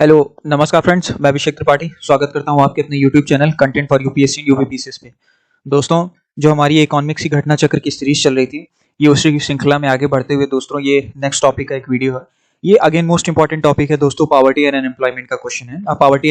Hello नमस्कार friends, मैं अभिषेक त्रिपाठी स्वागत करता हूं आपके अपने YouTube channel content for UPSC UPPCS पे। दोस्तों, जो हमारी इकोनॉमिक्स की घटना चक्र की सीरीज चल रही थी, ये उसी की श्रृंखला में आगे बढ़ते हुए दोस्तों ये नेक्स्ट टॉपिक का एक वीडियो है। ये अगेन मोस्ट इंपॉर्टेंट टॉपिक है दोस्तों, पॉवर्टी एंड अनएम्प्लॉयमेंट का क्वेश्चन है। पॉवर्टी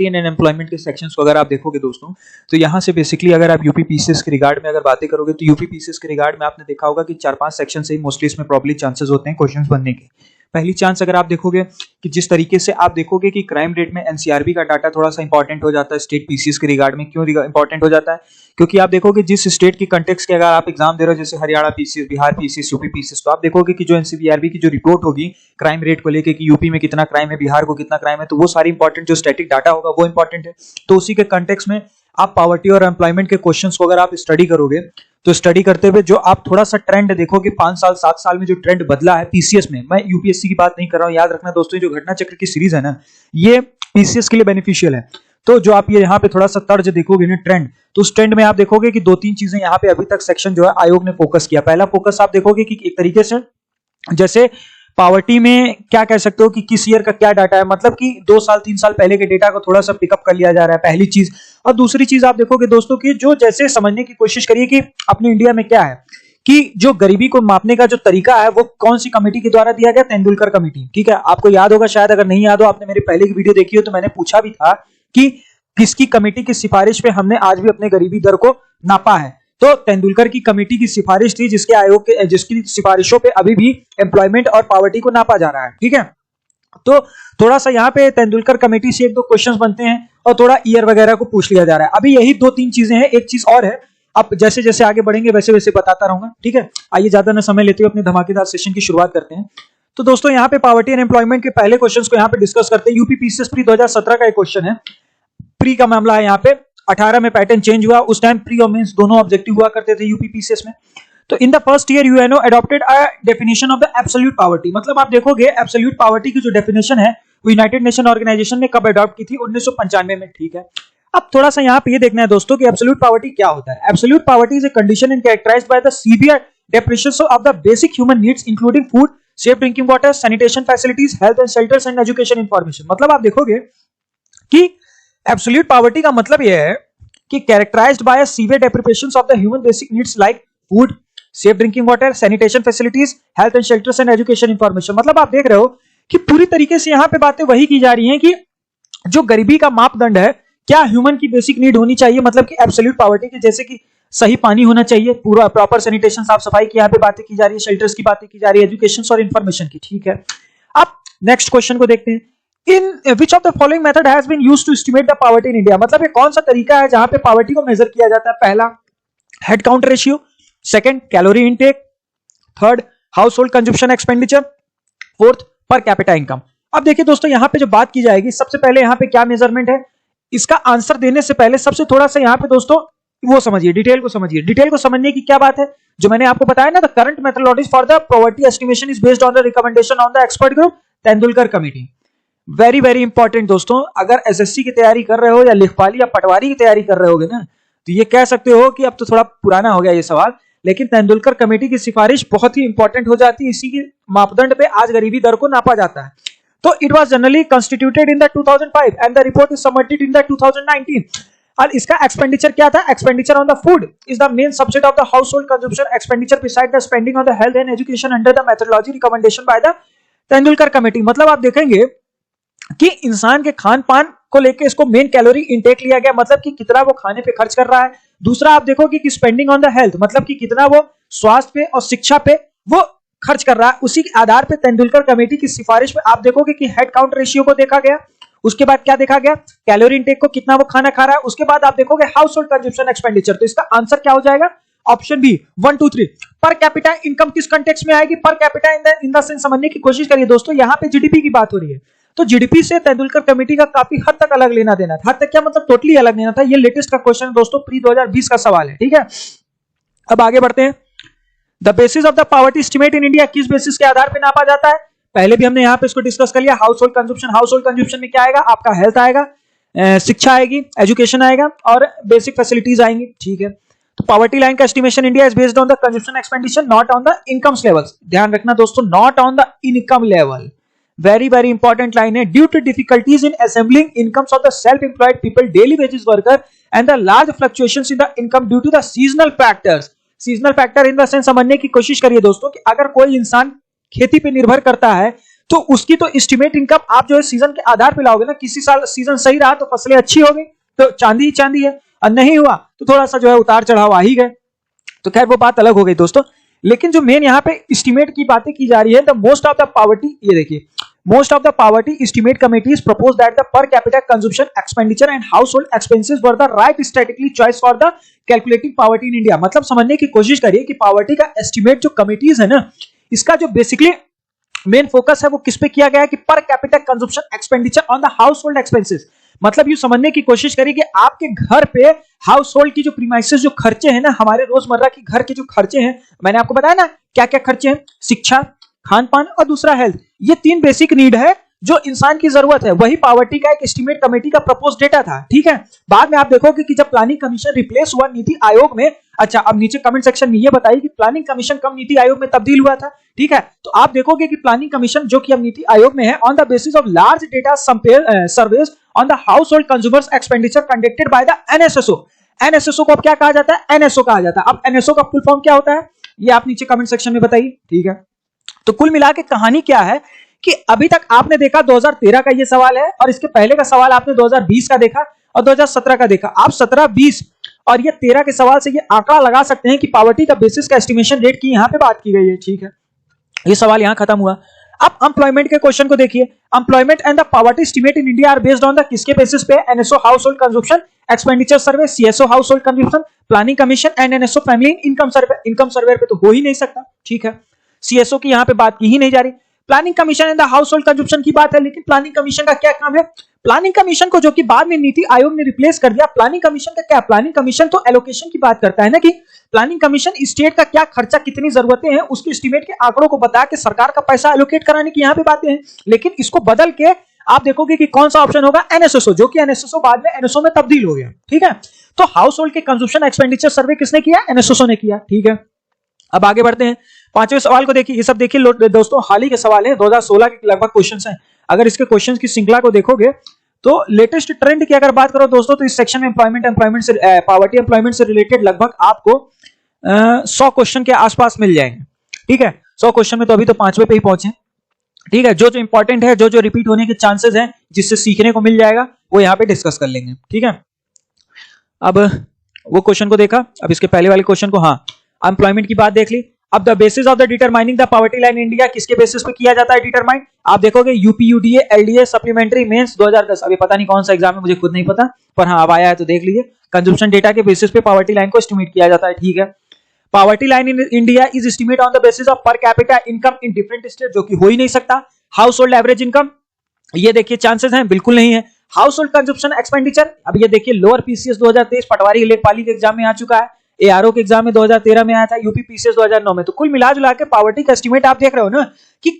एंड अनएम्प्लॉयमेंट के सेक्शंस को अगर आप देखोगे दोस्तों, तो यहाँ से बेसिकली अगर आप यूपीपीसीएस के रिगार्ड में अगर बातें करोगे तो यूपीपीसीएस के रिगार्ड में आपने देखा होगा कि 4-5 सेक्शन से ही मोस्टली इसमें प्रॉब्ली चांसेस होते हैं क्वेश्चंस बनने के। पहली चांस अगर आप देखोगे कि जिस तरीके से आप देखोगे कि क्राइम रेट में एनसीआरबी का डाटा थोड़ा सा इंपॉर्टेंट हो जाता है स्टेट पीसीएस के रिगार्ड में। क्यों इंपॉर्टेंट हो जाता है? क्योंकि आप देखोगे जिस स्टेट की कंटेक्स्ट के अगर आप एग्जाम दे रहे हो, जैसे Haryana PCS, Bihar PCS, UP PCS, तो आप देखोगे कि जो एनसीआरबी की जो रिपोर्ट होगी क्राइम रेट को लेकर कि यूपी में कितना क्राइम है, बिहार को कितना क्राइम है, तो वो सारी इंपॉर्टेंट जो स्टैटिक डाटा होगा वो इंपॉर्टेंट है। तो उसी के कंटेक्स्ट में आप पॉवर्टी और एम्प्लॉयमेंट के क्वेश्चंस को अगर आप स्टडी करोगे तो स्टडी करते हुए जो आप थोड़ा सा ट्रेंड देखोगे 5 साल 7 साल में जो ट्रेंड बदला है पीसीएस में, मैं यूपीएससी की बात नहीं कर रहा हूं, याद रखना दोस्तों, जो घटना चक्र की सीरीज है ना, ये पीसीएस के लिए बेनिफिशियल है। तो जो आप ये यहाँ पे थोड़ा सा तर्ज देखोगे ना ट्रेंड, तो उस ट्रेंड में आप देखोगे कि 2-3 चीजें यहाँ पे अभी तक सेक्शन जो है आयोग ने फोकस किया। पहला फोकस आप देखोगे कि एक तरीके से जैसे पॉवर्टी में क्या कह सकते हो कि किस ईयर का क्या डाटा है, मतलब कि 2 साल 3 साल पहले के डेटा को थोड़ा सा पिकअप कर लिया जा रहा है, पहली चीज। और दूसरी चीज आप देखोगे दोस्तों कि जो जैसे समझने की कोशिश करिए कि अपने इंडिया में क्या है कि जो गरीबी को मापने का जो तरीका है वो कौन सी कमेटी के द्वारा दिया गया, तेंदुलकर कमेटी। ठीक है, आपको याद होगा शायद, अगर नहीं याद हो, आपने मेरी पहले की वीडियो देखी हो तो मैंने पूछा भी था कि किसकी कमेटी की सिफारिश पे हमने आज भी अपने गरीबी दर को नापा है। तो तेंदुलकर की कमेटी की सिफारिश थी जिसके आयोग के जिसकी सिफारिशों पे अभी भी एम्प्लॉयमेंट और पॉवर्टी को नापा जा रहा है। ठीक है, तो थोड़ा सा यहाँ पे तेंदुलकर कमेटी से 1-2 क्वेश्चंस बनते हैं और थोड़ा ईयर वगैरह को पूछ लिया जा रहा है। अभी यही 2-3 चीजें हैं, एक चीज और है, अब जैसे जैसे आगे बढ़ेंगे वैसे वैसे बताता रहूंगा। ठीक है, आइए ज्यादा न समय लेते हुए अपने धमाकेदार सेशन की शुरुआत करते हैं। तो दोस्तों यहाँ पे पॉवर्टी एंड एम्प्लॉयमेंट के पहले क्वेश्चन को यहाँ पे डिस्कस करते हैं। यूपीपीसीएस प्री 2017 का एक क्वेश्चन है, प्री का मामला है। यहाँ पे 18 में पैटर्न चेंज हुआ, उस टाइम प्री और मेंस दोनों ऑब्जेक्टिव हुआ करते थे यूपीपीसीएस में। तो in the first year UNO adopted a definition of the absolute poverty, मतलब आप देखोगे एब्सोल्यूट पॉवर्टी की जो डेफिनेशन है वो यूनाइटेड नेशन ऑर्गेनाइजेशन ने कब अडॉप्ट की थी? 1995 में। ठीक है, अब थोड़ा सा यहाँ पे ये देखना है दोस्तों कि एब्सोल्यूट पॉवर्टी क्या होता है। Absolute poverty is a condition in characterised by the severe depreciation of the basic human needs including food, safe drinking water, sanitation facilities, health and shelters and education information. मतलब आप देखोगे कि absolute poverty का मतलब यह है कि characterized by a severe deprivations of the human basic needs like food, safe drinking water, sanitation facilities, health and shelters and education information। मतलब आप देख रहे हो कि पूरी तरीके से यहाँ पे बातें वही की जा रही हैं कि जो गरीबी का मापदंड है, क्या ह्यूमन की बेसिक नीड होनी चाहिए, मतलब कि एब्सोल्यूट पॉवर्टी की, जैसे कि सही पानी होना चाहिए, पूरा प्रॉपर सैनिटेशन, साफ सफाई की यहाँ पे बातें की जा रही है, शेल्टर्स की बातें की जा रही है, एजुकेशन और इन्फॉर्मेशन की। ठीक है, अब नेक्स्ट क्वेश्चन को देखते हैं। In which of the following method has been used to estimate the poverty in India? मतलब ये कौन सा तरीका है जहां पे पॉवर्टी को मेजर किया जाता है? पहला head count ratio, second calorie intake, third house hold consumption expenditure, fourth per capita income. अब देखिए दोस्तों, यहाँ पे जो बात की जाएगी, सबसे पहले यहाँ पे क्या मेजरमेंट है, इसका आंसर देने से पहले सबसे थोड़ा सा यहाँ पे दोस्तों वो समझिए, डिटेल को समझिए। डिटेल को समझने की क्या बात है, जो मैंने आपको बताया ना, the current methodology for the poverty estimation is based on the recommendation on the expert group Tendulkar committee. Very very important दोस्तों, अगर एसएससी की तैयारी कर रहे हो या लिखपाली या पटवारी की तैयारी कर रहे होगे ना, तो ये कह सकते हो कि अब तो थोड़ा पुराना हो गया ये सवाल, लेकिन तेंदुलकर कमेटी की सिफारिश बहुत ही इंपॉर्टेंट हो जाती है। इसी के मापदंड पे आज गरीबी दर को नापा जाता है। तो it was generally constituted in the 2005 and the report is submitted in the 2019। और इसका एक्सपेंडिचर क्या था? Expenditure on the food is the main subset of the house hold consumption expenditure beside the spending on the health and education under the methodology recommendation by the Tendulkar committee. मतलब आप देखेंगे कि इंसान के खान पान को लेके इसको मेन कैलोरी इंटेक लिया गया, मतलब कि कितना वो खाने पे खर्च कर रहा है। दूसरा आप देखोगे कि स्पेंडिंग ऑन द हेल्थ, मतलब कि कितना वो स्वास्थ्य पे और शिक्षा पे वो खर्च कर रहा है। उसी के आधार पे तेंदुलकर कमेटी की सिफारिश पे आप देखोगे कि हेड काउंट रेशियो को देखा गया, उसके बाद क्या देखा गया, कैलोरी इंटेक को, कितना वो खाना खा रहा है, उसके बाद आप देखोगे हाउस होल्ड कंजप्शन एक्सपेंडिचर। तो इसका आंसर क्या हो जाएगा? Option B 1, 2, 3। Per capita income किस कंटेक्स्ट में आएगी? Per capita in the sense समझने की कोशिश करिए दोस्तों, यहाँ पे जीडीपी की बात हो रही है। तो जीडीपी से तेंदुलकर कमेटी का काफी हद तक अलग लेना देना था। हद तक क्या मतलब? टोटली अलग लेना था। ये लेटेस्ट का क्वेश्चन दोस्तों, प्री 2020 का सवाल है। ठीक है, अब आगे बढ़ते हैं। The basis of the poverty estimate in India, किस बेसिस के आधार पे नापा जाता है? पहले भी हमने यहाँ पे इसको डिस्कस कर लिया। House hold consumption, house hold consumption में क्या आएगा? आपका हेल्थ आएगा, शिक्षा आएगी, एजुकेशन आएगा और बेसिक फैसिलिटीज आएंगी। ठीक है, तो पॉवर्टी लाइन का estimation India is based on the consumption expenditure, not on the income levels. ध्यान रखना दोस्तों, not on the income level. Very very important line है, due to difficulties in assembling incomes of the self employed people, daily wages worker and the large fluctuations in the income due to the seasonal factors. Seasonal factor in the sense समझने की कोशिश करिए दोस्तों कि अगर कोई इंसान खेती पे निर्भर करता है तो उसकी तो एस्टिमेट इनकम आप जो है सीजन के आधार पे लाओगे ना। किसी साल सीजन सही रहा तो फसलें अच्छी हो गई तो चांदी ही चांदी है, और नहीं हुआ तो थोड़ा सा जो है उतार चढ़ाव आ ही गए, तो खैर वो बात अलग हो गई दोस्तों। लेकिन जो मेन यहाँ पे एस्टिमेट की बातें की जा रही है, the most of the poverty, ये देखिए, most of the poverty estimate committees propose that the per capita consumption expenditure and house hold expenses were the right strategically choice for the calculating poverty in India. मतलब समझने की कोशिश करिए कि poverty का estimate जो कमिटीज है ना, इसका जो बेसिकली मेन फोकस है वो किस पे किया गया है कि per capita consumption expenditure on the house hold expenses. मतलब ये समझने की कोशिश करिए कि आपके घर पे हाउस होल्ड की जो प्रीमाइसेस जो खर्चे हैं ना, हमारे रोजमर्रा की घर के जो खर्चे हैं, मैंने आपको बताया ना क्या क्या खर्चे हैं, शिक्षा, खान पान और दूसरा हेल्थ, ये 3 बेसिक नीड है जो इंसान की जरूरत है। वही पॉवर्टी का एक एस्टिमेट कमेटी का प्रपोज डेटा था, ठीक है। बाद में आप देखोगे कि जब प्लानिंग कमीशन रिप्लेस हुआ नीति आयोग में, अच्छा अब नीचे कमेंट सेक्शन में ये बताइए कि प्लानिंग कमीशन कब नीति आयोग में तब्दील हुआ था, ठीक है। तो आप देखोगे कि प्लानिंग कमीशन जो कि अब नीति आयोग में है, on the basis of large data surveys on the house hold consumers expenditure conducted by the NSSO. NSSO को अब क्या कहा जाता है, एनएसओ कहा जाता है। अब एनएसओ का फुल फॉर्म क्या होता है ये आप नीचे कमेंट सेक्शन में बताइए, ठीक है। तो कुल मिला के कहानी क्या है कि अभी तक आपने देखा 2013 का ये सवाल है, और इसके पहले का सवाल आपने 2020 का देखा और 2017 का देखा। आप 17, 20 और ये 13 के सवाल से ये आंकड़ा लगा सकते हैं कि पॉवर्टी का बेसिस का एस्टिमेशन रेट की यहाँ पे बात की गई है, ठीक है। ये सवाल यहाँ खत्म हुआ। अब एम्प्लॉयमेंट के क्वेश्चन को देखिए, employment and the poverty estimate in India are based on the किसके बेसिस पे, NSO household consumption expenditure survey, CSO household consumption planning commission and NSO family income survey. Income survey पे तो हो ही नहीं सकता, ठीक है। CSO की यहाँ पे बात की ही नहीं जा रही। Planning commission and the house hold consumption की बात है, लेकिन प्लानिंग कमीशन का क्या काम है, प्लानिंग कमीशन को जो कि बाद में नीति आयोग ने रिप्लेस कर दिया, प्लानिंग कमीशन का क्या, प्लानिंग कमीशन तो एलोकेशन की बात करता है ना, कि प्लानिंग कमीशन स्टेट का क्या खर्चा, कितनी जरूरतें हैं, उसके एस्टिमेट के आंकड़ों को बता के सरकार का पैसा एलोकेट कराने की यहाँ पे बातें हैं। लेकिन इसको बदल के आप देखोगे कि कौन सा ऑप्शन होगा, एनएसएसओ, जो कि एनएसएसओ बाद में एनएसओ में तब्दील हो गया, ठीक है। तो हाउस होल्ड के कंजम्पशन एक्सपेंडिचर सर्वे किसने किया, एनएसएसओ ने किया, ठीक है। अब आगे बढ़ते हैं, 5वें सवाल को देखिए। ये सब देखिए दोस्तों हाल ही के सवाल है, 2016 के लगभग क्वेश्चंस हैं। अगर इसके क्वेश्चंस की श्रृंखला को देखोगे तो लेटेस्ट ट्रेंड की अगर बात करो दोस्तों, तो इस सेक्शन में एम्प्लॉयमेंट से पॉवर्टी एम्प्लॉयमेंट से रिलेटेड लगभग आपको 100 क्वेश्चन के आसपास मिल जाएंगे, ठीक है। 100 क्वेश्चन में तो अभी तो 5वें पे ही पहुंचे, ठीक है। जो इंपॉर्टेंट है, जो रिपीट होने के चांसेस हैं, जिससे सीखने को मिल जाएगा, वो यहाँ पे डिस्कस कर लेंगे, ठीक है। अब वो क्वेश्चन को देखा, अब इसके पहले वाले क्वेश्चन को, हाँ, एम्प्लॉयमेंट की बात देख ली। अब the basis of the determining the poverty line India किसके बेसिस पे किया जाता है डिटरमाइन, आप देखोगे UP UDA LDA supplementary mains 2010। अभी पता नहीं कौन सा एग्जाम है, मुझे खुद नहीं पता, पर हाँ अब आया है तो देख लीजिए। कंजम्पशन डेटा के बेसिस पे पॉवर्टी लाइन को एस्टिमेट किया जाता है, ठीक है। Poverty line in India is estimate on the basis of per capita income in different state, जो कि हो ही नहीं सकता। हाउस होल्ड एवरेज इनकम, ये देखिए चांसेस हैं, बिल्कुल नहीं है। हाउस होल्ड कंजम्पशन एक्सपेंडिचर, अब ये देखिए लोअर पीसीएस 2023 पटवारी लेखपाली के एग्जाम में आ चुका है, एआरओ के एग्जाम में 2013 में आया था, यूपी पीसीएस 2009 में। तो कुल मिला जुला के पॉवर्टी का एस्टिमेट आप देख रहे हो ना कि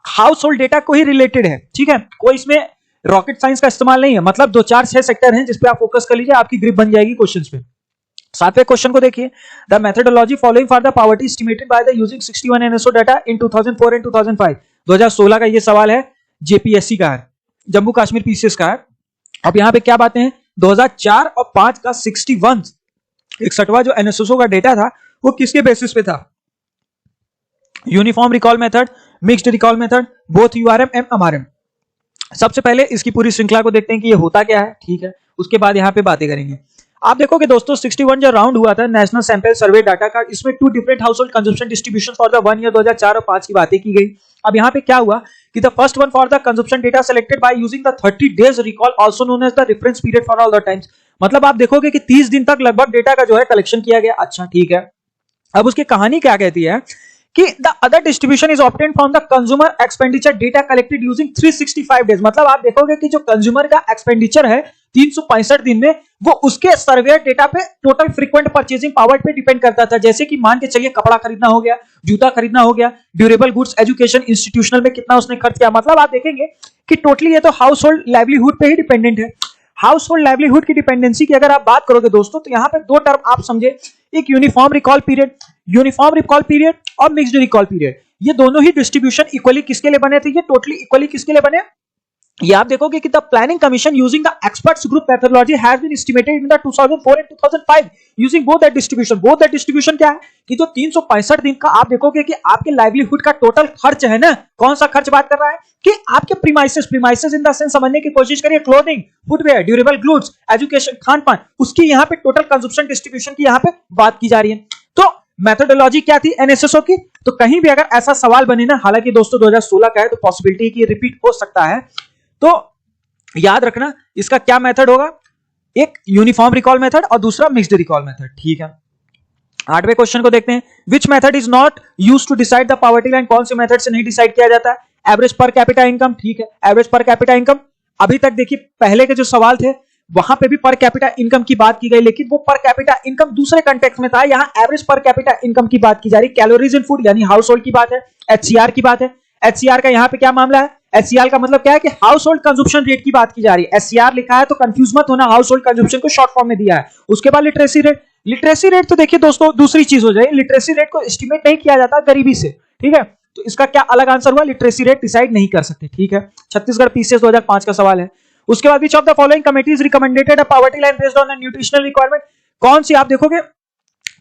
हाउस होल्ड डेटा को ही रिलेटेड है, ठीक है। कोई इसमें रॉकेट साइंस का इस्तेमाल नहीं है, मतलब 2, 4, 6 सेक्टर हैं जिसपे आप फोकस कर लीजिए, आपकी ग्रिप बन जाएगी क्वेश्चंस पे। 7वें क्वेश्चन को देखिए, the methodology following for the poverty estimated by the using 61 NSO data in 2004 and 2005। 2016 का ये सवाल है, जेपीएससी का है, जम्मू कश्मीर पीसीएस का है। अब यहाँ पे क्या बातें हैं, 2004 और 5 का 61वां जो एनएसएसओ का डेटा था वो किसके बेसिस पे था, uniform recall method, mixed recall method, both URM and MRM. सबसे पहले इसकी पूरी श्रृंखला को देखते हैं कि ये होता क्या है, ठीक है। उसके बाद यहाँ पे बातें करेंगे। आप देखोगे दोस्तों 61 जो राउंड हुआ था नेशनल सैंपल सर्वे डाटा का, इसमें 2 different house hold consumption distribution for the 1 year 2004 और 5 की बातें की गई। अब यहाँ पे क्या हुआ कि the first one for the consumption data selected by using the 30 days recall also known as the reference period for all the times. मतलब आप देखोगे कि 30 दिन तक लगभग डेटा का जो है कलेक्शन किया गया, अच्छा ठीक है। अब उसकी कहानी क्या कहती है कि the other distribution is obtained from the consumer expenditure data collected using 365 days. मतलब आप देखोगे कि जो कंज्यूमर का एक्सपेंडिचर है 365 दिन में, वो उसके सर्वे डेटा पे टोटल फ्रीक्वेंट परचेजिंग पावर पे डिपेंड करता था। जैसे कि मान के चलिए कपड़ा खरीदना हो गया, जूता खरीदना हो गया, ड्यूरेबल गुड्स, एजुकेशन, इंस्टीट्यूशनल में कितना उसने खर्च किया। मतलब आप देखेंगे कि टोटली ये तो हाउस होल्ड लाइवलीहुड पे ही डिपेंडेंट है। हाउस होल्ड लाइवलीहुड की डिपेंडेंसी की अगर आप बात करोगे दोस्तों, तो यहाँ पे 2 टर्म आप समझे, एक uniform recall period, uniform recall period और मिक्स्ड रिकॉल पीरियड, ये दोनों ही डिस्ट्रीब्यूशन इक्वली किसके लिए बने थे, ये टोटली इक्वली किसके लिए बने, ये आप देखोगे कि the planning commission using the experts group methodology has been estimated in the 2004 and 2005 using both that distribution. Both that distribution क्या है कि जो 365 दिन का आप देखोगे कि आपके लाइवलीहुड का टोटल खर्च है ना, कौन सा खर्च बात कर रहा है कि आपके प्रीमाइसेस इन द सेंस समझने की कोशिश करिए, clothing, footwear, durable goods, education, Khan पान, उसकी यहाँ पे टोटल कंजप्शन डिस्ट्रीब्यूशन की यहाँ पे बात की जा रही है। तो मेथोडोलॉजी क्या थी एनएसएसओ की, तो कहीं भी अगर ऐसा सवाल बने ना, हालांकि दोस्तों 2016 का है तो पॉसिबिलिटी की रिपीट हो सकता है, तो याद रखना इसका क्या मेथड होगा, एक यूनिफॉर्म रिकॉल मेथड और दूसरा मिक्स्ड रिकॉल मेथड। ठीक है, 8वें क्वेश्चन को देखते हैं, which method is not used to decide the poverty line, कौन से मेथड से नहीं डिसाइड किया जाता है, एवरेज पर कैपिटा इनकम। ठीक है, एवरेज पर कैपिटा इनकम, अभी तक देखिए पहले के जो सवाल थे वहां पे भी पर कैपिटा इनकम की बात की गई, लेकिन वो पर कैपिटा इनकम दूसरे कंटेक्स्ट में था, यहां एवरेज पर कैपिटा इनकम की बात की जा रही, कैलोरीज इन फूड यानी हाउस होल्ड की बात है, एचसीआर की बात है। एचसीआर का यहाँ पे क्या मामला है, एचसीआर का मतलब क्या है कि हाउस होल्ड कंजप्शन रेट की बात की जा रही है, एचसीआर लिखा है तो कंफ्यूज मत होना, हाउस होल्ड कंजप्शन को शॉर्ट फॉर्म में दिया है। उसके बाद लिटरेसी रेट, लिटरेसी रेट तो देखिए दोस्तों दूसरी चीज हो जाए, लिटरेसी रेट को एस्टिमेट नहीं किया जाता गरीबी से। ठीक है, तो इसका क्या अलग आंसर हुआ, लिटरेसी रेट डिसाइड नहीं कर सकते। ठीक है, छत्तीसगढ़ पीसीएस 2005 का सवाल है। उसके बाद विच of the following committees recommended a poverty line based on nutritional requirement, कौन सी आप देखोगे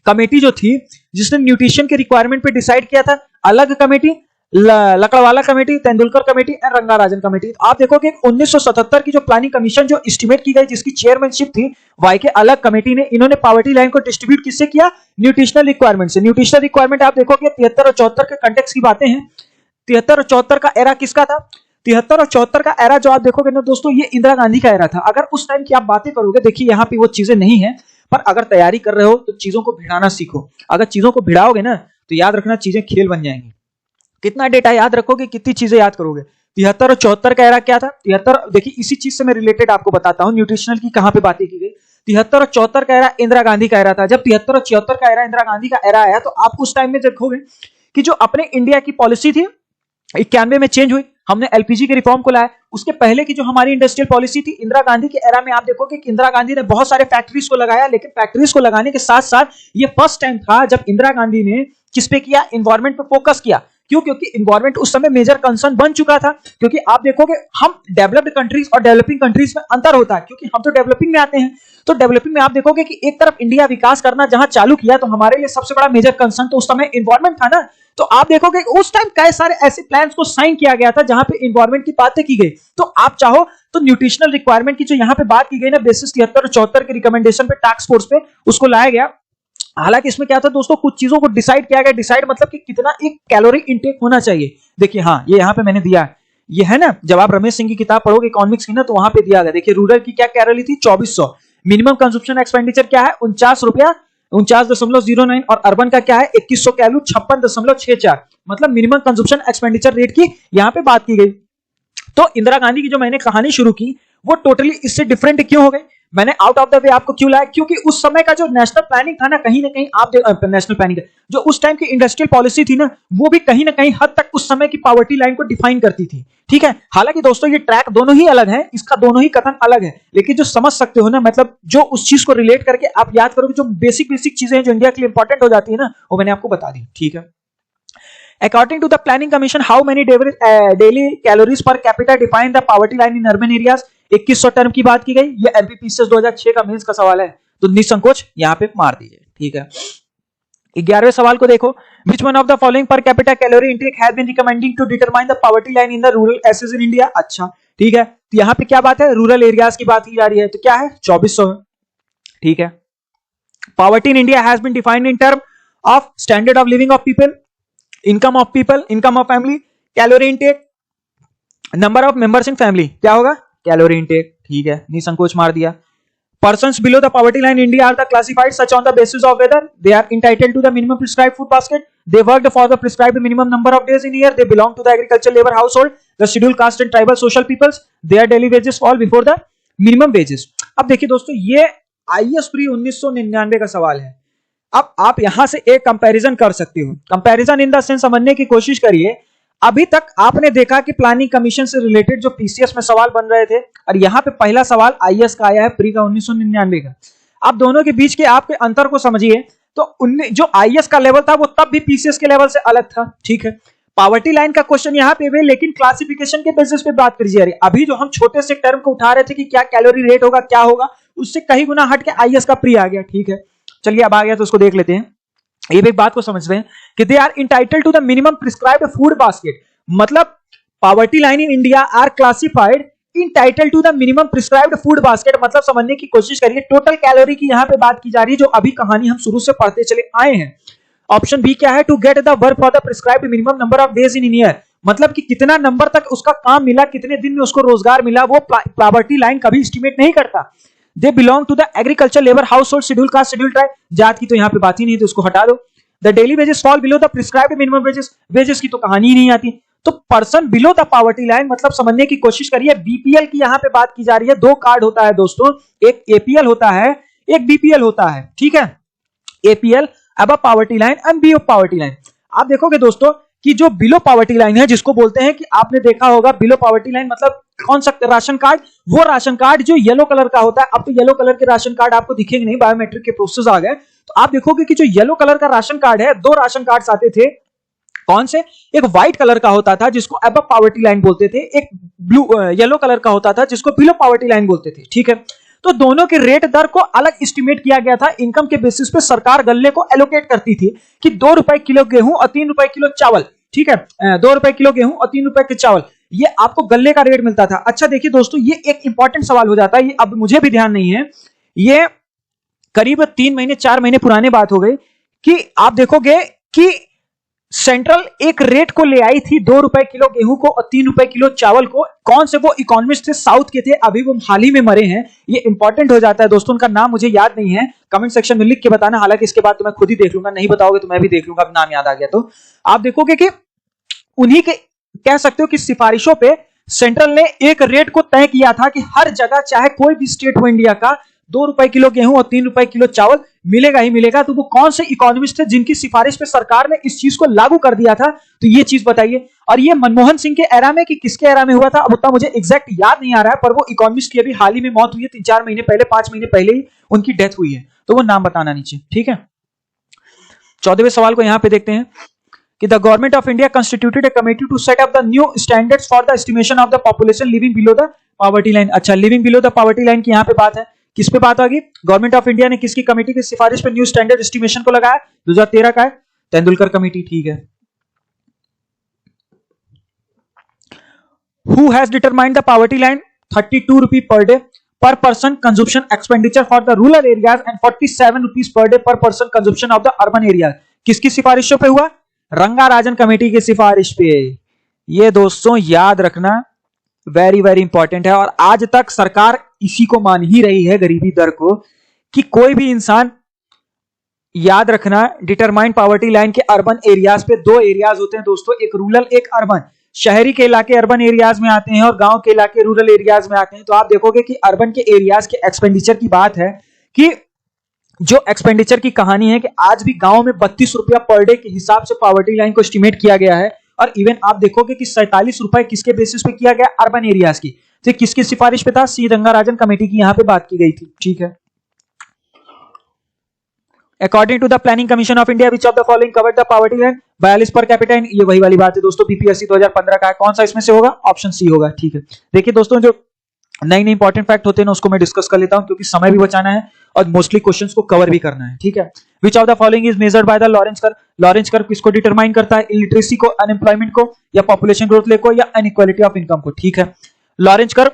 कमेटी जो थी जिसने न्यूट्रिशन के रिक्वायरमेंट पे डिसाइड किया था, अलग committee, Lakdawala committee, Tendulkar committee and Rangarajan committee. आप देखोगे 1977 की जो प्लानिंग कमीशन जो एस्टिमेट की गई जिसकी चेयरमैनशिप थी वाई के अलग कमेटी ने, इन्होंने पॉवर्टी लाइन को डिस्ट्रीब्यूट किससे किया, न्यूट्रिशनल रिक्वायरमेंट से। न्यूट्रिशनल रिक्वायरमेंट आप देखोगे 73 और 74 के कंटेक्स्ट की बातें हैं। 73 और 74 का एरा किसका था, 73 और 74 का एरा जो आप देखोगे ना दोस्तों, ये इंदिरा गांधी का एरा था। अगर उस टाइम की आप बातें करोगे, देखिए यहाँ पे वो चीजें नहीं है, पर अगर तैयारी कर रहे हो तो चीजों को भिड़ाना सीखो। अगर चीजों को भिड़ाओगे ना तो याद रखना चीजें खेल बन जाएंगी। कितना डेटा याद रखोगे, कितनी चीजें याद करोगे। 73 और 74 का एरा क्या था, 73 देखिए इसी चीज से मैं रिलेटेड आपको बताता हूं न्यूट्रिशनल की कहां पे बातें की गई। 73 और 74 का एरा इंदिरा गांधी का एरा था। जब 73 और 74 का एरा इंदिरा गांधी का एरा आया तो आप उस टाइम में देखोगे कि जो अपने इंडिया की पॉलिसी थी 91 में चेंज हुई, हमने एलपीजी के रिफॉर्म को लाया। उसके पहले की जो हमारी इंडस्ट्रियल पॉलिसी थी इंदिरा गांधी के एरा में, आप देखोगे कि इंदिरा गांधी ने बहुत सारे फैक्ट्रीज को लगाया, लेकिन फैक्ट्रीज को लगाने के साथ साथ ये फर्स्ट टाइम था जब इंदिरा गांधी ने किस पे किया, इन्वायरमेंट पे फोकस किया। क्यों, क्योंकि इन्वायरमेंट उस समय मेजर कंसर्न बन चुका था। क्योंकि आप देखोगे हम डेवलप्ड कंट्रीज और डेवलपिंग कंट्रीज में अंतर होता है, क्योंकि हम तो डेवलपिंग में आते हैं। तो डेवलपिंग में आप देखोगे कि एक तरफ इंडिया विकास करना जहां चालू किया तो हमारे लिए सबसे बड़ा मेजर कंसर्न तो उस समय इन्वायरमेंट था ना। तो आप देखोगे उस टाइम कई सारे ऐसे प्लान्स को साइन किया गया था जहां पे इन्वायरमेंट की बातें की गई। तो आप चाहो तो न्यूट्रिशनल रिक्वायरमेंट की जो यहाँ पे बात की गई ना, बेसिस 73 और 74 के रिकमेंडेशन पे टास्क फोर्स पे उसको लाया गया। हालांकि इसमें क्या था दोस्तों, कुछ चीजों को डिसाइड किया गया। डिसाइड मतलब कि कितना एक कैलोरी इंटेक होना चाहिए। देखिए हाँ, ये यहाँ पे मैंने दिया है, ये है ना, जब आप रमेश सिंह की किताब पढ़ोगे इकोनॉमिक्स की ना, तो वहां पे दिया गया। देखिए रूरल की क्या कैलोरी थी, 2400। मिनिमम कंजप्शन एक्सपेंडिचर क्या है, 49 रुपया 49.09, और अर्बन का क्या है 2100 कैलू 56.64। मतलब मिनिमम कंजप्शन एक्सपेंडिचर रेट की यहाँ पे बात की गई। तो इंदिरा गांधी की जो मैंने कहानी शुरू की वो टोटली इससे डिफरेंट क्यों हो गई, मैंने आउट ऑफ द वे आपको क्यों लाया, क्योंकि उस समय का जो नेशनल प्लानिंग था ना, कहीं ना कहीं आप नेशनल प्लानिंग जो उस टाइम की इंडस्ट्रियल पॉलिसी थी ना, वो भी कहीं ना कहीं हद तक उस समय की पॉवर्टी लाइन को डिफाइन करती थी। ठीक है, हालांकि दोस्तों ये ट्रैक दोनों ही अलग है, इसका दोनों ही कथन अलग है, लेकिन जो समझ सकते हो ना, मतलब जो उस चीज को रिलेट करके आप याद करोगे, जो बेसिक चीजें हैं जो इंडिया के लिए इंपॉर्टेंट हो जाती है ना, वो मैंने आपको बता दी। ठीक है, According to the Planning Commission, how many daily calories per capita define the poverty line in urban areas? 2100 term की बात की गई। ये एमपीपीसीएस 2006 का मेंस का सवाल है, तो निसंकोच यहाँ पे मार दीजिए। ठीक है, 11वें सवाल को देखो, which one of the following per capita calorie intake has been recommending to determine the poverty line in the rural areas in India? अच्छा ठीक है, तो यहाँ पे क्या बात है, रूरल एरियाज की बात की जा रही है, तो क्या है 2400। ठीक है, poverty in India has been defined in term of standard of living of people, income of people, income of family, calorie intake, number of members in family, क्या होगा calorie intake। ठीक है, निसंकोच मार दिया। Persons below the poverty line in India are the classified such on the basis of whether they are entitled to the minimum prescribed food basket, they worked for the prescribed minimum number of days in a year, they belong to the agricultural labor household, the scheduled caste and tribal social peoples, their daily wages fall before the minimum wages। अब देखिए दोस्तों, ये IAS pre 1999 का सवाल है। अब आप यहां से एक कंपैरिजन कर सकते हो। कंपैरिजन इन द सेंस समझने की कोशिश करिए। अभी तक आपने देखा कि प्लानिंग कमीशन से रिलेटेड जो पीसीएस में सवाल बन रहे थे, और यहां पे पहला सवाल आईएएस का आया है प्री का 1999 का। आप दोनों के बीच के आपके अंतर को समझिए। तो जो आईएएस का लेवल था वो तब भी पीसीएस के लेवल से अलग था, ठीक है। पावर्टी लाइन का क्वेश्चन यहाँ पे भी, लेकिन क्लासिफिकेशन के बेसिस पे बात करी जा रही है। अभी जो हम छोटे से टर्म को उठा रहे थे कि क्या कैलोरी रेट होगा, क्या होगा, उससे कहीं गुना हट के आईएएस का प्री आ गया, ठीक है। चलिए अब आ गया तो उसको देख लेते हैं। ये भी एक बात को समझ रहे हैं कि they are entitled to the minimum prescribed food basket, मतलब poverty line in India are classified entitled to the minimum prescribed food basket, मतलब समझने की कोशिश करिए। टोटल कैलोरी की यहां पे बात की जा रही है, जो अभी कहानी हम शुरू से पढ़ते चले आए हैं। ऑप्शन बी क्या है, to get the work for the prescribed minimum number of days in year, मतलब कि कितना नंबर तक उसका काम मिला, कितने दिन में उसको रोजगार मिला, वो पावर्टी लाइन कभी एस्टिमेट नहीं करता। They belong to the agriculture labour household scheduled caste scheduled tribe, जात की तो यहाँ पे बात ही नहीं, तो उसको हटा दो। The daily wages fall below the prescribed minimum wages, wages की तो कहानी ही नहीं आती। तो person below the poverty line, मतलब समझने की कोशिश करिए। बीपीएल की यहां पे बात की जा रही है। दो कार्ड होता है दोस्तों, एक एपीएल होता है, एक बीपीएल होता है, ठीक है। APL above poverty line and below poverty line. आप देखोगे दोस्तों कि जो बिलो पावर्टी लाइन है, जिसको बोलते हैं कि आपने देखा होगा बिलो पावर्टी लाइन मतलब कौन सा राशन कार्ड, वो राशन कार्ड जो येलो कलर का होता है। अब तो येलो कलर के राशन कार्ड आपको दिखेंगे नहीं, बायोमेट्रिक के प्रोसेस आ गए। तो आप देखोगे कि जो येलो कलर का राशन कार्ड है, दो राशन कार्ड आते थे। कौन से, एक व्हाइट कलर का होता था जिसको अबव पावर्टी लाइन बोलते थे, एक ब्लू येलो कलर का होता था जिसको बिलो पावर्टी लाइन बोलते थे, ठीक है। तो दोनों के रेट दर को अलग एस्टिमेट किया गया था। इनकम के बेसिस पे सरकार गल्ले को एलोकेट करती थी कि 2 रुपए किलो गेहूं और 3 रुपए किलो चावल, ठीक है। 2 रुपए किलो गेहूं और 3 रुपए के चावल, ये आपको गल्ले का रेट मिलता था। अच्छा देखिए दोस्तों, ये एक इंपॉर्टेंट सवाल हो जाता है, ये अब मुझे भी ध्यान नहीं है, ये करीब 3 महीने 4 महीने पुराने बात हो गई कि आप देखोगे कि सेंट्रल एक रेट को ले आई थी 2 रुपए किलो गेहूं को और 3 रुपए किलो चावल को। कौन से वो इकोनॉमिस्ट थे, साउथ के थे, अभी वो हाल ही में मरे हैं। ये इंपॉर्टेंट हो जाता है दोस्तों, उनका नाम मुझे याद नहीं है, कमेंट सेक्शन में लिख के बताना। हालांकि इसके बाद तो मैं खुद ही देख लूंगा, नहीं बताओगे तो मैं भी देख लूंगा, नाम याद आ गया तो। आप देखोगे कि उन्हीं के कह सकते हो कि सिफारिशों पे सेंट्रल ने एक रेट को तय किया था कि हर जगह चाहे कोई भी स्टेट हो इंडिया का, 2 रुपए किलो गेहूं और 3 रुपए किलो चावल मिलेगा ही मिलेगा। तो वो कौन से इकोनॉमिस्ट थे जिनकी सिफारिश पे सरकार ने इस चीज को लागू कर दिया था, तो ये चीज बताइए। और ये मनमोहन सिंह के एरा में कि किसके एरा में हुआ था, अब उतना मुझे एग्जैक्ट याद नहीं आ रहा है, पर वो इकोनॉमिस्ट की अभी हाल ही में मौत हुई है, 3-4 महीने पहले, 5 महीने पहले ही उनकी डेथ हुई है। तो वो नाम बताना नीचे, ठीक है। 14वें सवाल को यहां पे देखते हैं कि the government of India constituted a committee to set up the new standards for the estimation of the population living below the poverty line. अच्छा, living below the poverty line की यहां पे बात है, किस पे बात होगी, गवर्नमेंट ऑफ इंडिया ने किसकी कमेटी की सिफारिश पे न्यू स्टैंडर्ड एस्टिमेशन को लगाया, 2013 का है, तेंदुलकर कमेटी, ठीक है। Who has determined the poverty line 32 rupees per day per person consumption expenditure for the rural areas and 47 rupees per day per person consumption of the urban area। किसकी सिफारिशों पे हुआ, रंगाराजन कमेटी की सिफारिश पे। ये दोस्तों याद रखना, वेरी वेरी इंपॉर्टेंट है। और आज तक सरकार इसी को मान ही रही है, गरीबी दर को, कि कोई भी इंसान, याद रखना, डिटरमाइंड पावर्टी लाइन के अर्बन एरियाज पे 2 एरियाज होते हैं दोस्तों, एक रूरल एक अर्बन। शहरी के इलाके अर्बन एरियाज में आते हैं और गांव के इलाके रूरल एरियाज में आते हैं। तो आप देखोगे कि अर्बन के एरियाज के एक्सपेंडिचर की बात है कि जो एक्सपेंडिचर की कहानी है कि आज भी गांव में 32 रुपया पर डे के हिसाब से पावर्टी लाइन को एस्टिमेट किया गया है। और इवन आप देखोगे कि 47 रुपए किसके बेसिस पे किया गया, अर्बन एरियाज की। तो किसकी सिफारिश पे था, सी रंगाराजन कमेटी की यहां पे बात की गई थी, ठीक है। According to the planning commission of India which of the following covered the poverty line 42 per capita. ये वही वाली बात है दोस्तों, बीपीएससी 2015 का है, कौन सा इसमें से होगा, ऑप्शन सी होगा, ठीक है। देखिए दोस्तों, जो नई नई इंपॉर्टेंट फैक्ट होते हैं ना, उसको मैं डिस्कस कर लेता हूं, क्योंकि समय भी बचाना है और मोस्टली क्वेश्चंस को कवर भी करना है, ठीक है। विच of the following is measured by the Lawrence curve. Lawrence curve किसको डिटरमाइन करता है, इलिटरेसी को, अनएम्प्लॉयमेंट को, या पॉपुलेशन ग्रोथ रेट को, या इनइक्वालिटी ऑफ इनकम को, ठीक है। लॉरेंस कर्व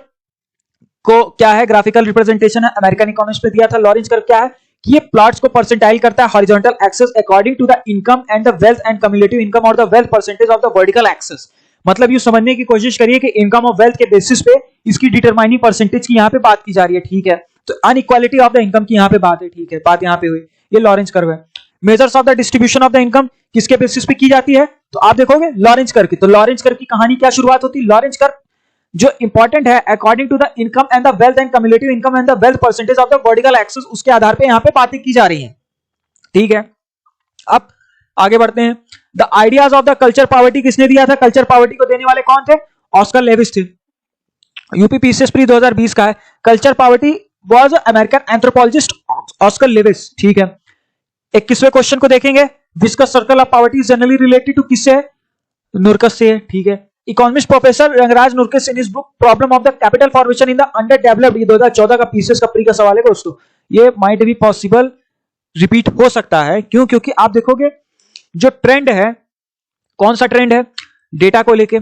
को क्या है, ग्राफिकल रिप्रेजेंटेशन है, अमेरिकन इकोनॉमिस्ट पे दिया था। लॉरेंस कर्व क्या है कि ये प्लॉट्स को परसेंटाइल करता है, horizontal axis according to the income and the wealth and cumulative income और the wealth percentage of the vertical axis. मतलब ये समझने की कोशिश करिए कि इनकम और वेल्थ के बेसिस पे इसकी डिटरमाइनिंग परसेंटेज की यहां पे बात की जा रही है, ठीक है। तो अनइक्वालिटी ऑफ द इनकम की यहां पे बात है, ठीक है, बात यहां पे हुई। ये लॉरेंस कर्व है। Measures of the distribution of the income किसके बेसिस पे की जाती है, तो आप देखोगे लॉरेंस कर्व की। तो लॉरेंस कर्व की कहानी क्या शुरुआत होती है, लॉरेंस कर्व जो इंपॉर्टेंट है, according to the income and the wealth and cumulative income and the wealth percentage of the vertical axis, उसके आधार पे यहां पे बातें की जा रही हैं, ठीक है। अब आगे बढ़ते हैं। The ideas of the culture poverty किसने दिया था, कल्चर पावर्टी को देने वाले कौन थे, ऑस्कर लेविस थे। यूपीपीसीएस प्री 2020 का है। Culture poverty was American anthropologist Oscar Lewis, ठीक है। 21वें क्वेश्चन को देखेंगे। विस्कस circle of poverty is generally related to किससे है? नुरकस से है। ठीक है, इकोनॉमिस्ट प्रोफेसर रंगराज Nurkse in his book problem of the capital formation in the underdeveloped, 2014 का पीसीएस का प्री का सवाल है दोस्तों। ये माइट बी पॉसिबल रिपीट हो सकता है। क्यों? क्योंकि आप देखोगे जो ट्रेंड है, कौन सा ट्रेंड है? डेटा को लेके।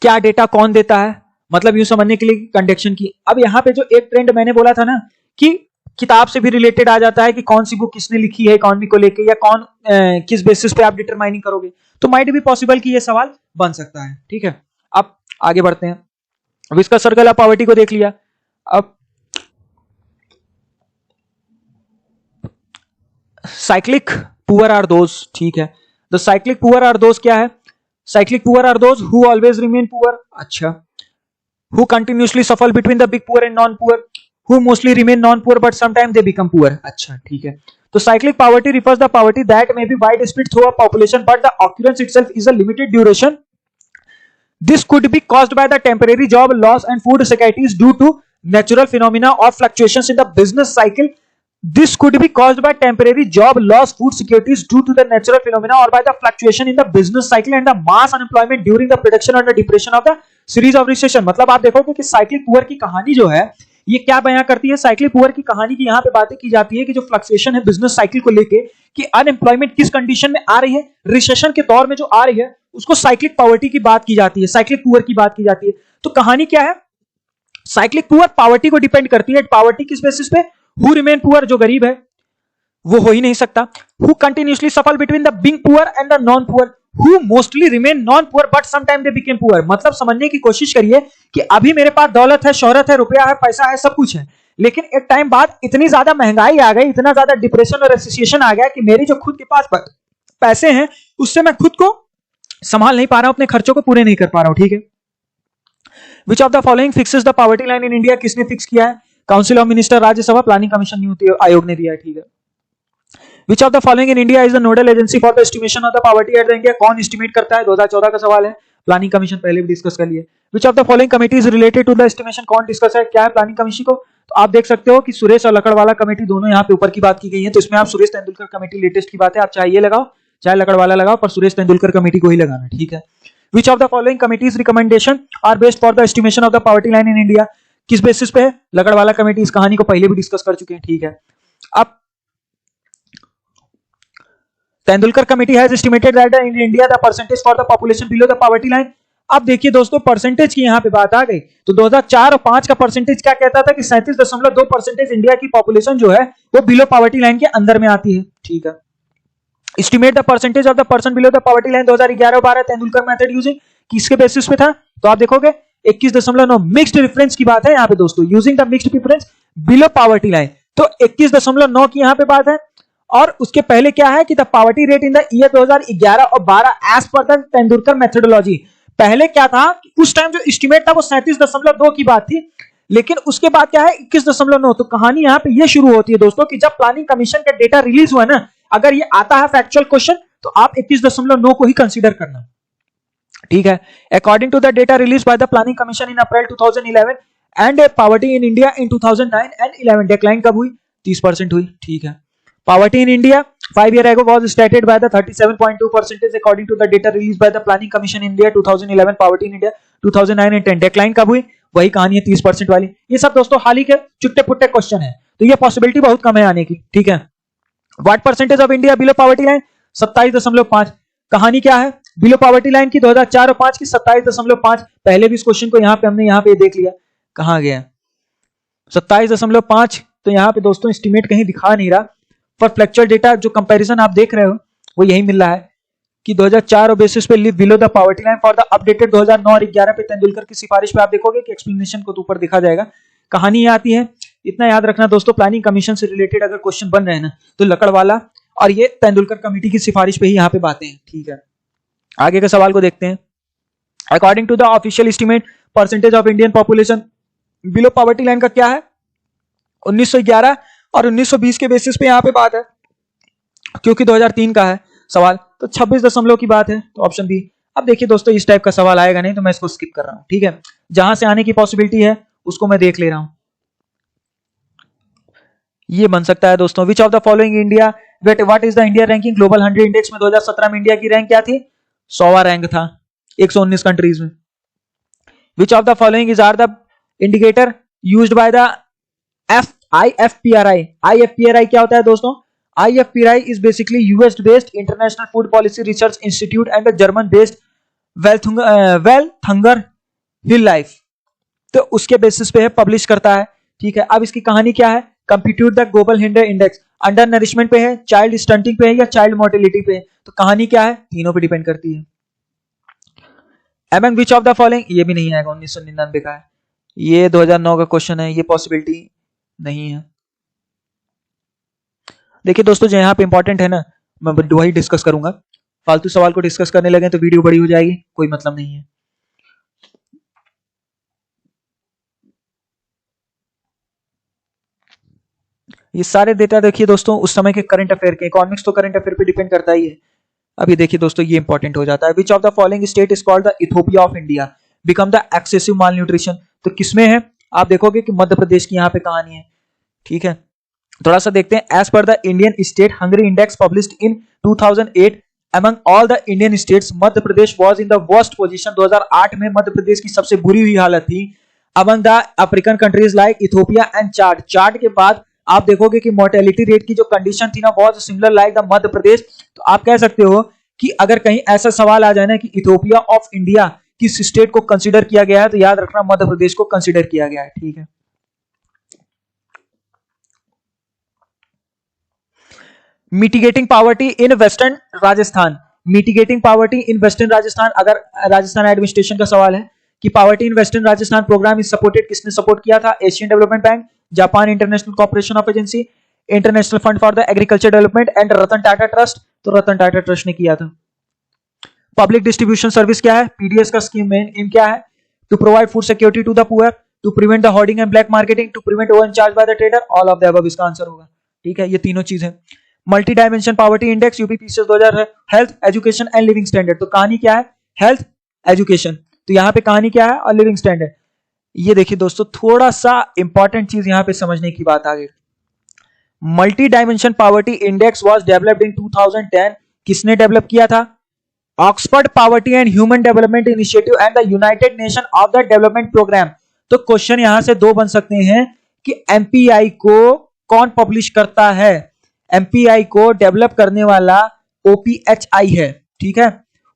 क्या डेटा कौन देता है? मतलब यूं समझने के लिए कंडक्शन की। अब यहां पे जो एक ट्रेंड मैंने बोला था ना कि किताब से भी रिलेटेड आ जाता है कि कौन सी बुक किसने लिखी है इकोनॉमी को लेके, या कौन किस बेसिस पे आप डिटरमाइनिंग करोगे, तो माइट भी पॉसिबल कि ये सवाल बन सकता है। ठीक है, अब आगे बढ़ते हैं। अब इसका सर्कल ऑफ पॉवर्टी को देख लिया। अब साइक्लिक पुअर आर दोज, ठीक है, the cyclic poor are those क्या है? Cyclic poor are those who always remain poor. अच्छा, who continuously suffer between the big poor and non poor, who mostly remain non-poor but sometimes they become poor। अच्छा, ठीक है, तो cyclic poverty refers the poverty that may be widespread through a population but the occurrence itself is a limited duration. This could be caused by the temporary job loss and food scarcity due to natural phenomena or fluctuations in the business cycle. This could be caused by temporary job loss, food securities due to the natural phenomena or by the fluctuation in the business cycle and the mass unemployment during the production or the depression of the series of recession। मतलब आप देखोगे कि cyclic poor की कहानी जो है ये क्या बयां करती है? साइक्लिक पुअर की कहानी की यहाँ पे बातें की जाती है कि जो फ्लक्चुएशन है बिजनेस साइकिल को लेके, कि अनएम्प्लॉयमेंट किस कंडीशन में आ रही है, रिसेशन के दौर में जो आ रही है, उसको साइक्लिक पॉवर्टी की बात की जाती है, साइक्लिक पुअर की बात की जाती है। तो कहानी क्या है? साइक्लिक पुअर पॉवर्टी को डिपेंड करती है। पॉवर्टी किस बेसिस पे? हु रिमेन पुअर, जो गरीब है वो हो ही नहीं सकता। Who continuously suffer between the big poor and the non poor, who mostly remain non-poor but sometimes they became poor। मतलब समझने की कोशिश करिए कि अभी मेरे पास दौलत है, शोहरत है, रुपया है, पैसा है, सब कुछ है, लेकिन एक टाइम बाद इतनी ज्यादा महंगाई आ गई, इतना ज्यादा डिप्रेशन और एसोसिएशन आ गया कि मेरी जो खुद के पास पैसे हैं उससे मैं खुद को संभाल नहीं पा रहा हूं, अपने खर्चों को पूरे नहीं कर पा रहा हूं। ठीक है, विच of the following fixes the poverty line in India? किसने फिक्स किया है? Council of minister, Rajya Sabha, planning commission, NITI Aayog ने दिया है। ठीक है, Which of the following in India is the nodal agency for the estimation of the poverty at the India? कौन estimate करता है? 2014 का सवाल है। प्लानिंग कमीशन पहले भी डिस्कस कर लिए। Which of the following committee is related to the estimation? कौन डिस्कस है? क्या है प्लानिंग कमीशन को? तो आप देख सकते हो कि सुरेश और लकड़वाला कमेटी दोनों यहाँ पे ऊपर की बात की गई है, तो इसमें आप सुरेश तेंदुलकर कमेटी लेटेस्ट की बात है, आप चाहे ये लगाओ चाहे लकड़वाला लगाओ, पर सुरेश तेंदुलकर कमेटी को ही लगाना। ठीक है, Which of the following committees recommendation are based for the estimation of the poverty line in India? किस बेसिस पे है? लकड़वाला कमेटी, इस कहानी को पहले भी डिस्कस कर चुके हैं। ठीक है, अब Tendulkar committee has estimated that in India the percentage for the population below the poverty line. अब देखिए दोस्तों, परसेंटेज की यहां पे बात आ गई, तो 2004 और 5 का परसेंटेज क्या कहता था कि 37.2% इंडिया की पॉपुलेशन जो है वो बिलो पॉवर्टी लाइन के अंदर में आती है। ठीक है, estimate the percentage of the person below the poverty line 2011-12 Tendulkar method using किसके बेसिस पे था? तो आप देखोगे 21.9 मिक्स्ड डिफरेंस की बात है यहां पे दोस्तों, using the mixed difference below poverty line, तो 21.9 की यहां पे बात है। और उसके पहले क्या है कि the poverty rate in the year 2011 और 12 as per the Tendulkar methodology. पहले क्या था कि उस टाइम जो एस्टिमेट था वो 37.2 की बात थी, लेकिन उसके बाद क्या है 21.9। तो कहानी यहां पे ये शुरू होती है दोस्तों कि जब प्लानिंग कमीशन का डेटा रिलीज हुआ ना, अगर ये आता है फैक्चुअल क्वेश्चन तो आप 21.9 को ही कंसीडर करना। ठीक है, according to the data release by the planning commission in April 2011 and poverty in India in 2009 and 11 decline कब हुई? 30% हुई। ठीक है, poverty in India 5 years ago was stated by the 37.2% according to the data released by the Planning Commission in India 2011। poverty in India 2009 and 10 decline कब हुई? वही कहानी है 30% वाली। ये सब दोस्तों हाल ही के चुट्टे पुट्टे क्वेश्चन है, तो ये पॉसिबिलिटी बहुत कम है आने की। ठीक है, what percentage of India below poverty line? 27.5। कहानी क्या है बिलो पॉवर्टी लाइन की? 2004 और 5 की 27.5। पहले भी इस क्वेश्चन को यहाँ पे हमने यहाँ पे देख लिया, कहाँ गया 27.5। तो यहाँ पे दोस्तों एस्टिमेट कहीं दिखा नहीं रहा, पर फ्लेक्चुअल डेटा जो कंपैरिजन आप देख रहे हो वो यही मिल रहा है कि 2004 और बेसिस पे live below the poverty line for the updated 2009 और 11 पे तेंदुलकर की सिफारिश पे आप देखोगे कि एक्सप्लेनेशन को तो ऊपर दिखा जाएगा। कहानी ये आती है, इतना याद रखना दोस्तों, प्लानिंग कमीशन से रिलेटेड अगर क्वेश्चन बन रहे हैं ना तो लकड़वाला और ये तेंदुलकर कमेटी की सिफारिश पे ही यहाँ पे बातें हैं। ठीक है, आगे के सवाल को देखते हैं। According to the official estimate percentage of Indian population below poverty line का क्या है? 1911 और 1920 के बेसिस पे यहाँ पे बात है, क्योंकि 2003 का है सवाल, तो 26 की बात है, तो ऑप्शन बी। अब देखिए दोस्तों, इस टाइप का सवाल आएगा नहीं तो मैं इसको स्किप कर रहा हूं। ठीक है, जहां से आने की पॉसिबिलिटी है उसको मैं देख ले रहा हूं। ये बन सकता है दोस्तों। विच of the following India what is the India ranking global 100 index में 2017 में इंडिया की रैंक क्या थी? 100वां रैंक था 119 कंट्रीज में। Which of the following is are the indicator used by the IFPRI। IFPRI क्या होता है दोस्तों? IFPRI is basically US based international food policy research institute and a German based Wellthunger Hill Life। तो उसके basis पे है, publish करता है। ठीक है, अब इसकी कहानी क्या है? Compute the global hinder index under nourishment पे है, चाइल्ड स्टंटिंग पे है या चाइल्ड मोर्टेलिटी पे है? तो कहानी क्या है? तीनों पे डिपेंड करती है। Among which of the following, ये भी नहीं आएगा, 1999 का है, ये 2009 का क्वेश्चन है, ये पॉसिबिलिटी नहीं है। देखिए दोस्तों, जो यहाँ पे इंपॉर्टेंट है ना, मैं वही डिस्कस करूंगा। फालतू सवाल को डिस्कस करने लगे तो वीडियो बड़ी हो जाएगी, कोई मतलब नहीं है। ये सारे डेटा देखिए दोस्तों उस समय के करंट अफेयर के, इकोनॉमिक्स तो करंट अफेयर पे डिपेंड करता ही है। अभी देखिए दोस्तों, ये इंपॉर्टेंट हो जाता है। विच of the following state is called the Ethiopia of India become the excessive mall nutrition? तो किसमें है? आप देखोगे कि मध्य प्रदेश की यहाँ पे कहानी है। ठीक है, थोड़ा सा देखते हैं। As per the Indian state hunger index published in 2008 among all the Indian states, Madhya Pradesh was in the worst position। 2008 में मध्य प्रदेश की सबसे बुरी हुई हालत थी। among the African countries like Ethiopia and Chad। Chart के बाद आप देखोगे कि मोर्टेलिटी रेट की जो कंडीशन थी ना, बहुत similar like the Madhya Pradesh. तो आप कह सकते हो कि अगर कहीं ऐसा सवाल आ जाए ना कि इथोपिया ऑफ इंडिया किस स्टेट को कंसीडर किया गया है, तो याद रखना मध्य प्रदेश को कंसीडर किया गया है। ठीक है, mitigating poverty in western Rajasthan. Mitigating poverty in western Rajasthan, अगर राजस्थान एडमिनिस्ट्रेशन का सवाल है कि poverty in western Rajasthan programme is supported, किसने सपोर्ट किया था? Asian development bank, Japan international corporation of agency, international fund for the agriculture development and Ratan Tata trust. तो Ratan Tata trust ने किया था। पब्लिक डिस्ट्रीब्यूशन सर्विस क्या है? पीडीएस का स्कीम मेन एम क्या है? To provide food security to the poor, to prevent the hoarding and black marketing, to prevent over charge by the trader, all of the above इसका answer होगा। ठीक है, ये तीनों चीजें। Multi dimension poverty index UPPCS 2000 है, health education and living standard. तो कहानी क्या है? Health education. तो यहाँ पे कहानी क्या है? और लिविंग स्टैंडर्ड। ये देखिए दोस्तों, थोड़ा सा इंपॉर्टेंट चीज यहाँ पे समझने की बात आ गई। Multi dimension poverty index was developed in 2010। किसने डेवलप किया था? Oxford poverty and human development initiative and the united nation of the development programme. तो क्वेश्चन यहां से दो बन सकते हैं कि एमपीआई को कौन पब्लिश करता है? एमपीआई को डेवलप करने वाला ओपीएचआई है। ठीक है,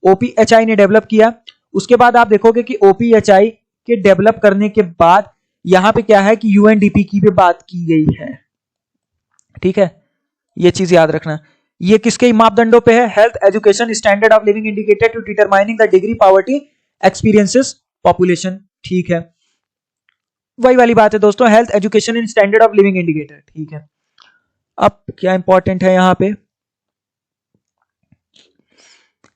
ओपीएचआई ने डेवलप किया। उसके बाद आप देखोगे कि ओपीएचआई के डेवलप करने के बाद यहां पे क्या है कि यूएनडीपी की भी बात की गई है। ठीक है, ये चीज याद रखना। ये किसके मापदंडों पे है? Health education standard of living indicated to determining the degree poverty experiences population. ठीक है, वही वाली बात है दोस्तों, health education in standard of living indicator. ठीक है, अब क्या इंपॉर्टेंट है यहां पे,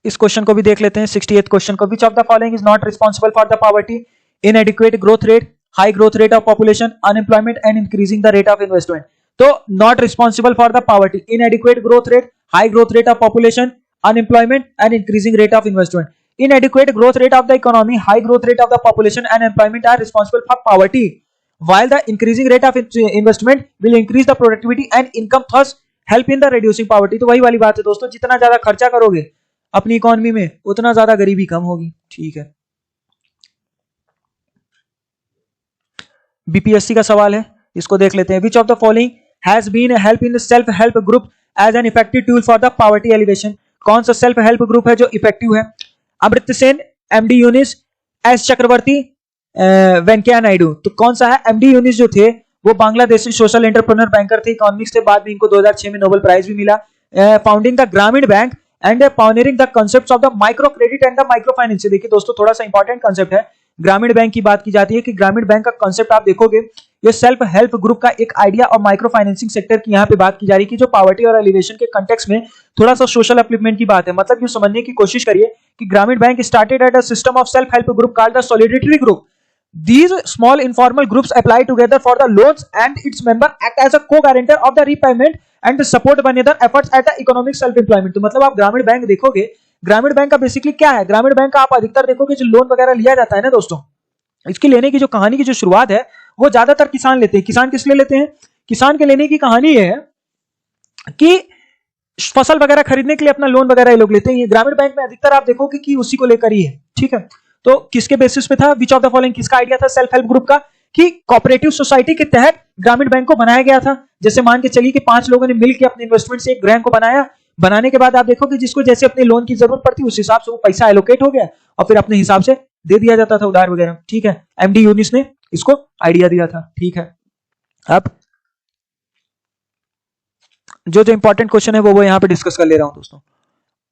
इस क्वेश्चन को भी देख लेते हैं। 68 क्वेश्चन को, which of the following is not responsible for the poverty? Inadequate growth rate, high growth rate of population, unemployment and increasing the rate of investment. तो not responsible for the poverty, inadequate growth rate, high growth rate of population, unemployment and increasing rate of investment. Inadequate growth rate of the economy, high growth rate of the population and employment are responsible for poverty, while the increasing rate of investment will increase the productivity and income, thus help in the reducing poverty। तो वही वाली बात है दोस्तों, जितना ज्यादा खर्चा करोगे अपनी इकोनॉमी में उतना ज्यादा गरीबी कम होगी। ठीक है, बीपीएससी का सवाल है, इसको देख लेते हैं। Which of the following has been help in self help group as an effective tool for the poverty elevation? कौन सा सेल्फ हेल्प ग्रुप है जो इफेक्टिव है? Amrit Sen, MD Yunus, S Chakravarti, Venkaiah Naidu. तो कौन सा है? एमडी यूनिस जो थे वो बांग्लादेशी सोशल एंटरप्रेन्योर बैंकर थे, इकोनॉमिक्स के बाद में इनको 2006 में नोबेल प्राइज भी मिला। फाउंडिंग द ग्रामीण bank and pioneering the concepts of the micro credit and the micro finance. देखिए दोस्तों, थोड़ा सा इंपॉर्टेंट कांसेप्ट है। ग्रामीण बैंक की बात की जाती है कि ग्रामीण बैंक का कांसेप्ट आप देखोगे, ये सेल्फ हेल्प ग्रुप का एक आइडिया और माइक्रो फाइनेंसिंग सेक्टर की यहाँ पे बात की जा रही है कि जो पॉवर्टी और एलिवेशन के कंटेक्स्ट में थोड़ा सा सोशल अपलिफ्टमेंट की बात है। मतलब ये समझने की कोशिश करिए कि ग्रामीण bank started at a system of self help group called the solidarity group. These small informal groups apply together for the loans and its member act as a co-guarantor of the repayment and the support one another efforts at the economic self-employment। तो मतलब आप ग्रामीण bank देखोगे, ग्रामीण bank का basically क्या है? ग्रामीण बैंक का आप अधिकतर देखोगे जो लोन वगैरह लिया जाता है ना दोस्तों, इसके लेने की जो कहानी की जो शुरुआत है वो ज्यादातर किसान लेते हैं। किसान किस लिए लेते हैं? किसान के लेने की कहानी ये है कि फसल वगैरह खरीदने के लिए अपना लोन वगैरह ये लोग लेते हैं। ये ग्रामीण बैंक में अधिकतर आप देखोगे कि उसी को लेकर ही है, ठीक है। तो किसके बेसिस पे था, विच ऑफ द फॉलोइंग, किसका आइडिया था, सेल्फ हेल्प ग्रुप का, कि कोऑपरेटिव सोसाइटी के तहत ग्रामीण बैंक को बनाया गया था। जैसे मान के चलिए कि 5 लोगों ने मिलकर अपने इन्वेस्टमेंट से एक बैंक को बनाया, बनाने के बाद आप देखो कि जिसको जैसे अपने लोन की जरूरत पड़ती उस हिसाब से वो पैसा एलोकेट हो गया और फिर अपने हिसाब से दे दिया जाता था उधार वगैरह, ठीक है। एमडी यूनिस ने इसको आइडिया दिया था, ठीक है। अब जो इंपॉर्टेंट क्वेश्चन है वो यहां पे डिस्कस कर ले रहा हूं दोस्तों।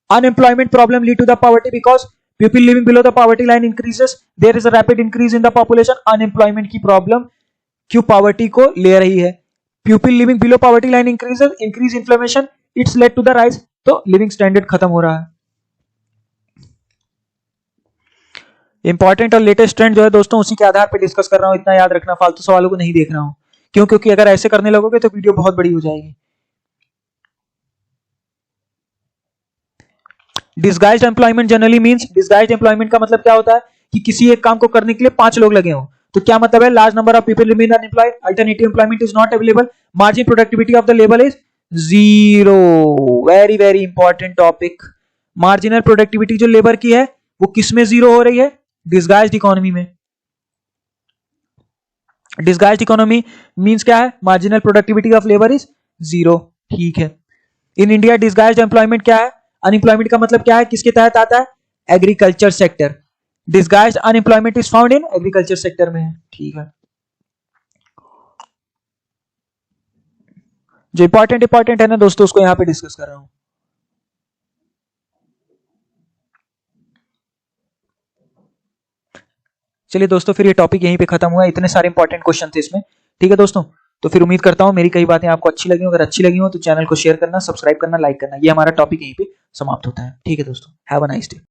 Unemployment problem lead to the poverty because people living below the poverty line increases, there is a rapid increase in the population. Unemployment की प्रॉब्लम क्यों पॉवर्टी को ले रही है, people living below poverty line increases, increase inflammation, it's led to the rise, तो living standard खत्म हो रहा है। इंपॉर्टेंट और लेटेस्ट ट्रेंड जो है दोस्तों उसी के आधार पर डिस्कस कर रहा हूं, इतना याद रखना, फालतू सवालों को नहीं देख रहा हूं। क्यों, क्योंकि अगर ऐसे करने लगोगे तो वीडियो बहुत बड़ी हो जाएगी। Disguised employment generally means, disguised employment का मतलब क्या होता है कि किसी एक काम को करने के लिए 5 लोग लगे हों। तो क्या मतलब है, large number of people remain unemployed, alternative employment is not available, margin productivity of the labour is zero. Very very important topic. Marginal productivity जो लेबर की है वो किस में जीरो हो रही है, डिस्गाइज्ड इकोनॉमी में। डिस्गाइज्ड इकोनॉमी मींस क्या है, marginal productivity of labour is zero, ठीक है। इन इंडिया डिस्गाइज्ड एम्प्लॉयमेंट क्या है, अनएम्प्लॉयमेंट का मतलब क्या है, किसके तहत आता है, agriculture sector. Disguised unemployment is found in agriculture sector में है, ठीक है। जो इंपॉर्टेंट है ना दोस्तों उसको यहां पे डिस्कस कर रहा हूं। चलिए दोस्तों फिर ये टॉपिक यहीं पे खत्म हुआ, इतने सारे इंपॉर्टेंट क्वेश्चन थे इसमें, ठीक है दोस्तों। तो फिर उम्मीद करता हूं मेरी कई बातें आपको अच्छी लगी, अगर अच्छी लगी हो तो चैनल को शेयर करना, सब्सक्राइब करना, लाइक करना। ये हमारा टॉपिक यहीं पे समाप्त होता है, ठीक है दोस्तों। Have a nice day.